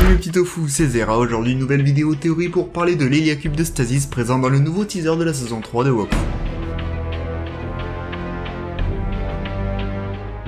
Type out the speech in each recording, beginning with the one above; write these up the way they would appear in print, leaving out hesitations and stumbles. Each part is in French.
Salut mes petits tofu, c'est Zera, aujourd'hui une nouvelle vidéo théorie pour parler de l'Héliacube de Stasis présent dans le nouveau teaser de la saison 3 de Wakfu.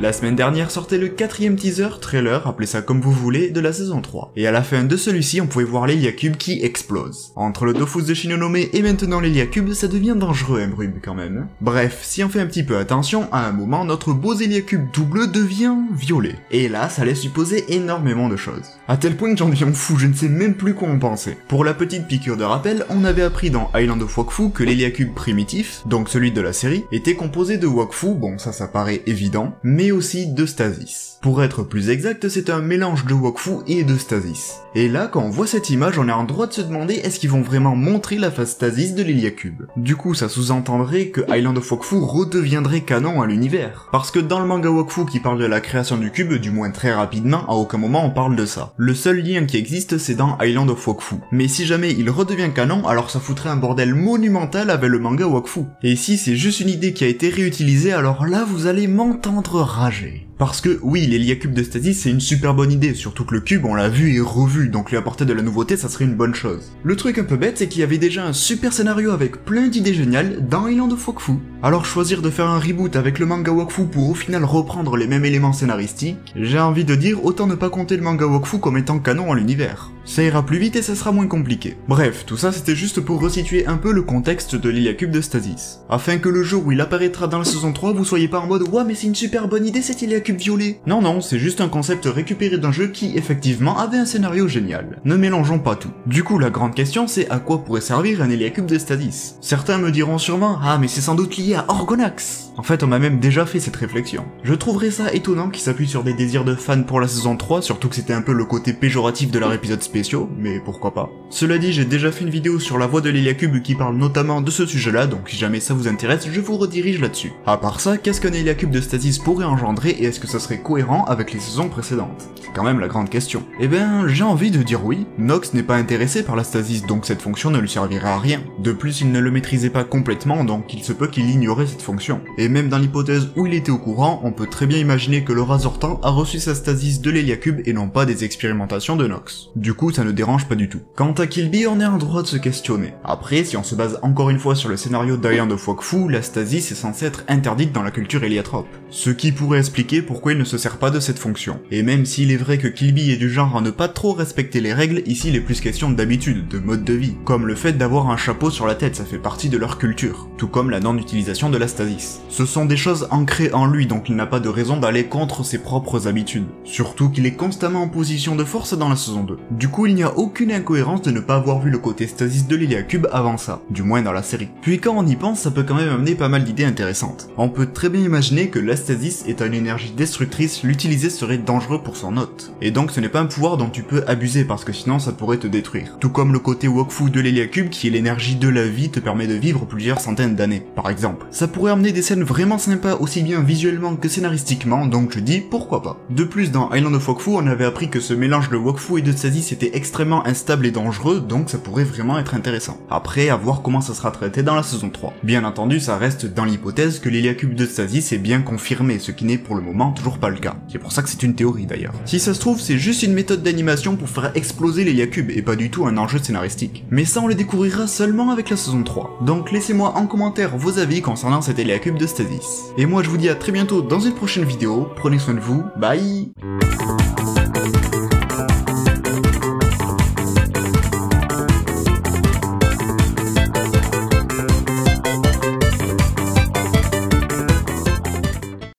La semaine dernière sortait le 4ème teaser, trailer, appelez ça comme vous voulez, de la saison 3. Et à la fin de celui-ci, on pouvait voir l'Héliacube qui explose. Entre le Dofus de Shinonome et maintenant l'Héliacube, ça devient dangereux Emrub quand même. Bref, si on fait un petit peu attention, à un moment, notre beau Héliacube double devient violet. Et là, ça laisse supposer énormément de choses. À tel point que j'en deviens fou, je ne sais même plus quoi en penser. Pour la petite piqûre de rappel, on avait appris dans Island of Wakfu que l'Héliacube primitif, donc celui de la série, était composé de Wakfu, bon ça paraît évident, mais aussi de Stasis. Pour être plus exact, c'est un mélange de Wakfu et de Stasis. Et là, quand on voit cette image, on est en droit de se demander est-ce qu'ils vont vraiment montrer la phase Stasis de l'Héliacube. Du coup, ça sous-entendrait que Island of Wakfu redeviendrait canon à l'univers. Parce que dans le manga Wakfu qui parle de la création du cube, du moins très rapidement, à aucun moment on parle de ça. Le seul lien qui existe, c'est dans Island of Wakfu. Mais si jamais il redevient canon, alors ça foutrait un bordel monumental avec le manga Wakfu. Et si c'est juste une idée qui a été réutilisée, alors là vous allez m'entendre rager. Parce que oui, l'Héliacube de Stasis c'est une super bonne idée, surtout que le cube on l'a vu et revu, donc lui apporter de la nouveauté ça serait une bonne chose. Le truc un peu bête c'est qu'il y avait déjà un super scénario avec plein d'idées géniales dans Island of Wakfu. Alors choisir de faire un reboot avec le manga Wakfu pour au final reprendre les mêmes éléments scénaristiques, j'ai envie de dire autant ne pas compter le manga Wakfu comme étant canon à l'univers. Ça ira plus vite et ça sera moins compliqué. Bref, tout ça c'était juste pour resituer un peu le contexte de l'Héliacube de Stasis. Afin que le jour où il apparaîtra dans la saison 3, vous soyez pas en mode « Ouah mais c'est une super bonne idée cet Héliacube violet !» Non, c'est juste un concept récupéré d'un jeu qui, effectivement, avait un scénario génial. Ne mélangeons pas tout. Du coup, la grande question c'est à quoi pourrait servir un Héliacube de Stasis. Certains me diront sûrement « Ah mais c'est sans doute lié à Orgonax !» En fait, on m'a même déjà fait cette réflexion. Je trouverais ça étonnant qu'il s'appuie sur des désirs de fans pour la saison 3, surtout que c'était un peu le côté péjoratif de leur épisode spéciaux, mais pourquoi pas. Cela dit, j'ai déjà fait une vidéo sur la voix de l'Héliacube qui parle notamment de ce sujet-là, donc si jamais ça vous intéresse, je vous redirige là-dessus. À part ça, qu'est-ce qu'un Héliacube de Stasis pourrait engendrer et est-ce que ça serait cohérent avec les saisons précédentes? C'est quand même la grande question. Eh ben, j'ai envie de dire oui. Nox n'est pas intéressé par la stasis, donc cette fonction ne lui servirait à rien. De plus, il ne le maîtrisait pas complètement, donc il se peut qu'il ignorait cette fonction. Et même dans l'hypothèse où il était au courant, on peut très bien imaginer que le Razortan a reçu sa stasis de l'Héliacube et non pas des expérimentations de Nox. Du coup, ça ne dérange pas du tout. Quant à Killby, on est en droit de se questionner. Après, si on se base encore une fois sur le scénario d'Island of Wakfu, la stasis est censée être interdite dans la culture héliatrope. Ce qui pourrait expliquer pourquoi il ne se sert pas de cette fonction. Et même s'il est vrai que Killby est du genre à ne pas trop respecter les règles, ici il est plus question d'habitude, de mode de vie. Comme le fait d'avoir un chapeau sur la tête, ça fait partie de leur culture. Tout comme la non-utilisation de la stasis. Ce sont des choses ancrées en lui, donc il n'a pas de raison d'aller contre ses propres habitudes. Surtout qu'il est constamment en position de force dans la saison 2. Du coup, il n'y a aucune incohérence de ne pas avoir vu le côté stasis de l'Héliacube avant ça, du moins dans la série. Puis quand on y pense, ça peut quand même amener pas mal d'idées intéressantes. On peut très bien imaginer que la stasis étant une énergie destructrice, l'utiliser serait dangereux pour son hôte. Et donc ce n'est pas un pouvoir dont tu peux abuser parce que sinon ça pourrait te détruire. Tout comme le côté Wakfu de l'Héliacube qui est l'énergie de la vie te permet de vivre plusieurs centaines d'années, par exemple. Ça pourrait amener des scènes vraiment sympas aussi bien visuellement que scénaristiquement, donc je dis pourquoi pas. De plus, dans Island of Wakfu, on avait appris que ce mélange de Wakfu et de stasis était extrêmement instable et dangereux, donc ça pourrait vraiment être intéressant. Après, à voir comment ça sera traité dans la saison 3. Bien entendu, ça reste dans l'hypothèse que l'Héliacube de stasis est bien confirmé, ce qui n'est pour le moment toujours pas le cas. C'est pour ça que c'est une théorie d'ailleurs. Si ça se trouve, c'est juste une méthode d'animation pour faire exploser l'Héliacube et pas du tout un enjeu scénaristique. Mais ça on le découvrira seulement avec la saison 3. Donc laissez-moi en commentaire vos avis concernant cet Héliacube de Stasis. Et moi je vous dis à très bientôt dans une prochaine vidéo, prenez soin de vous, bye.